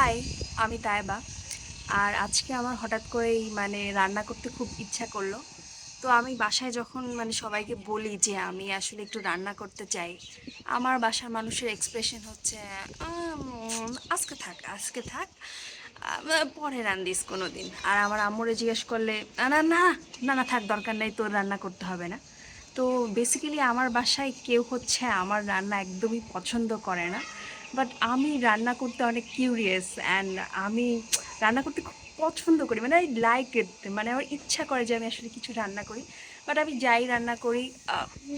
High, আমি তায়েবা। আর আজকে আমার হঠাৎ করেই রান্না করতে খুব ইচ্ছা করলো। তো আমি বাসায় যখন সবাইকে বলি যে আমি আসলে একটু রান্না করতে চাই, আমার বাসার মানুষের এক্সপ্রেশন হচ্ছে আজকে থাক আজকে থাক, পরে রান্দিস কোনো দিন। আর আমার আম্মুরে জিজ্ঞেস করলে না না না না না থাক, দরকার নেই, তোর রান্না করতে হবে না। তো বেসিক্যালি আমার বাসায় কেউ হচ্ছে আমার রান্না একদমই পছন্দ করে না, বাট আমি রান্না করতে অনেক কিউরিয়াস অ্যান্ড আমি রান্না করতে খুব পছন্দ করি, আই লাইক ইট। আমার ইচ্ছা করে যে আমি আসলে কিছু রান্না করি, বাট আমি যাই রান্না করি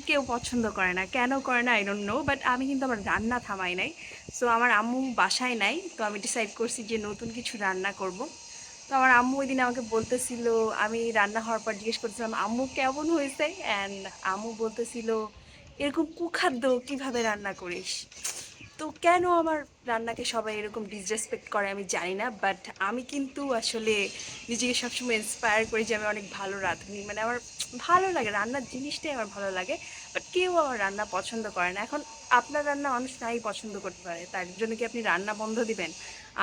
কেউ পছন্দ করে না। কেন করে না আই ডোন্ট নো, বাট আমি কিন্তু আমার রান্না থামাই নাই। সো আমার আম্মু বাসায় নাই, তো আমি ডিসাইড করছি যে নতুন কিছু রান্না করব। তো আমার আম্মু ওই দিন আমাকে বলতেছিল, আমি রান্না হওয়ার পর জিজ্ঞেস করছিলাম আম্মু কেমন হয়েছে, অ্যান্ড আম্মু বলতেছিল এরকম কুখাদ্য কিভাবে রান্না করিস। তো কেন আমার রান্নাকে সবাই এরকম ডিসরেসপেক্ট করে আমি জানি না, বাট আমি কিন্তু আসলে নিজেকে সবসময় ইন্সপায়ার করি যে আমি অনেক ভালো রাঁধুনি। আমার ভালো লাগে, রান্নার জিনিসটাই আমার ভালো লাগে, বাট কেউ আমার রান্না পছন্দ করে না। এখন আপনার রান্না মানুষ নাই পছন্দ করতে পারে, তার জন্য কি আপনি রান্না বন্ধ দিবেন?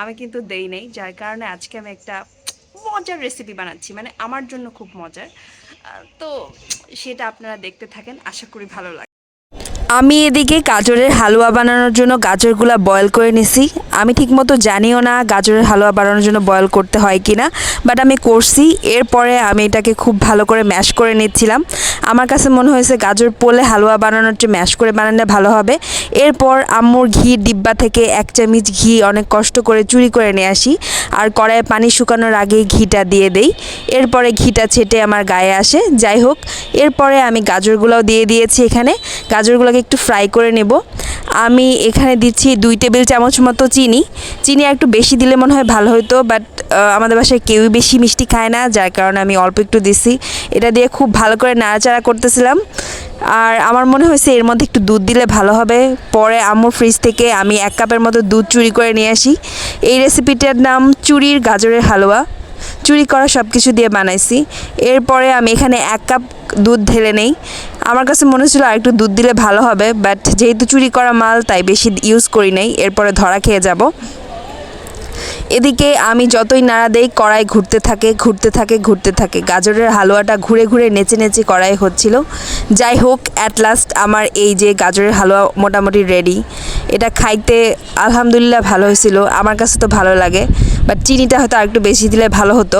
আমি কিন্তু দেই নেই, যার কারণে আজকে আমি একটা মজার রেসিপি বানাচ্ছি, আমার জন্য খুব মজার। তো সেটা আপনারা দেখতে থাকেন, আশা করি ভালো লাগে। আমি এদিকে গাজরের হালুয়া বানানোর জন্য গাজরগুলো বয়েল করে নিছি। আমি ঠিকমতো জানিও না গাজরের হালুয়া বানানোর জন্য বয়েল করতে হয় কি না, বাট আমি করছি। এরপরে আমি এটাকে খুব ভালো করে ম্যাশ করে নিচ্ছিলাম। আমার কাছে মনে হয়েছে গাজর পোলে হালুয়া বানানোর চেয়ে ম্যাশ করে বানালে ভালো হবে। এরপর আম্মুর ঘি ডিব্বা থেকে 1 চামচ ঘি অনেক কষ্ট করে চুরি করে নিয়ে আসি, আর কড়াইয়ে পানি শুকানোর আগেই ঘিটা দিয়ে দেই। এরপরে ঘিটা ছেটে আমার গায়ে আসে। যাই হোক, এরপরে আমি গাজরগুলোও দিয়ে দিয়েছি। এখানে গাজরগুলোকে একটু ফ্রাই করে নেব। আমি এখানে দিচ্ছি 2 টেবিল চামচ মতো চিনি। চিনি একটু বেশি দিলে মনে হয় ভালো হতো, বাট আমাদের বাসায় কেউই বেশি মিষ্টি খায় না, যার কারণে আমি অল্প একটু দিছি। এটা দিয়ে খুব ভালো করে নাড়াচাড়া করতেছিলাম। আর আমার মনে হয়েছে এর মধ্যে একটু দুধ দিলে ভালো হবে। পরে আম্মুর ফ্রিজ থেকে আমি 1 কাপের মতো দুধ চুরি করে নিয়ে আসি। এই রেসিপিটার নাম চুরির গাজরের হালুয়া। চুরি করা সব কিছু দিয়ে বানাইছি। এরপরে আমি এখানে 1 কাপ দুধ ঢেলে নেই। আমার কাছে মনে হচ্ছিলো আর একটু দুধ দিলে ভালো হবে, বাট যেহেতু চুরি করা মাল তাই বেশি ইউজ করি নাই, এরপরে ধরা খেয়ে যাব। এদিকে আমি যতই নাড়া দেই কড়াই ঘুরতে থাকে ঘুরতে থাকে ঘুরতে থাকে। গাজরের হালুয়াটা ঘুরে ঘুরে নেচে নেচে কড়াই হচ্ছিল। যাই হোক, অ্যাট লাস্ট আমার এই যে গাজরের হালুয়া মোটামুটি রেডি। এটা খাইতে আলহামদুলিল্লাহ ভালো হয়েছিল, আমার কাছে তো ভালো লাগে, বাট চিনিটা হয়তো আরেকটু বেশি দিলে ভালো হতো।